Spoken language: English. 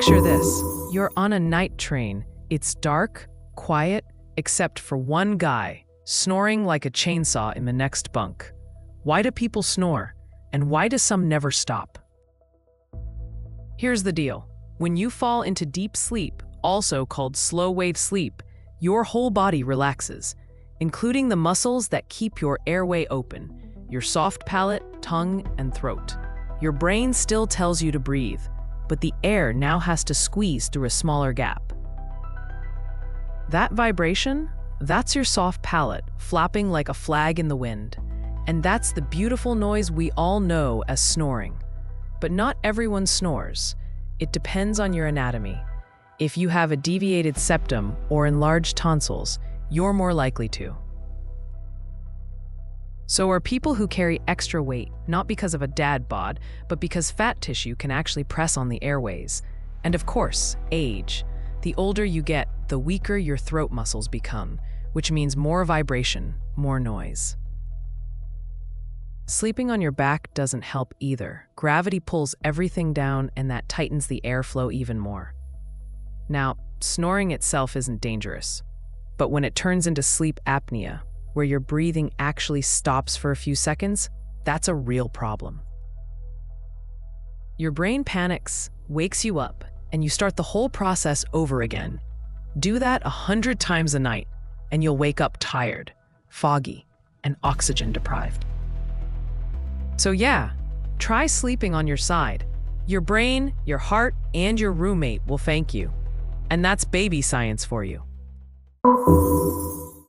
Picture this. You're on a night train. It's dark, quiet, except for one guy, snoring like a chainsaw in the next bunk. Why do people snore? And why do some never stop? Here's the deal. When you fall into deep sleep, also called slow-wave sleep, your whole body relaxes, including the muscles that keep your airway open, your soft palate, tongue, and throat. Your brain still tells you to breathe, but the air now has to squeeze through a smaller gap. That vibration, that's your soft palate flapping like a flag in the wind. And that's the beautiful noise we all know as snoring. But not everyone snores. It depends on your anatomy. If you have a deviated septum or enlarged tonsils, you're more likely to. So are people who carry extra weight, not because of a dad bod, but because fat tissue can actually press on the airways. And of course, age. The older you get, the weaker your throat muscles become, which means more vibration, more noise. Sleeping on your back doesn't help either. Gravity pulls everything down, and that tightens the airflow even more. Now, snoring itself isn't dangerous, but when it turns into sleep apnea, where your breathing actually stops for a few seconds, that's a real problem. Your brain panics, wakes you up, and you start the whole process over again. Do that 100 times a night, and you'll wake up tired, foggy, and oxygen deprived. So yeah, try sleeping on your side. Your brain, your heart, and your roommate will thank you. And that's baby science for you.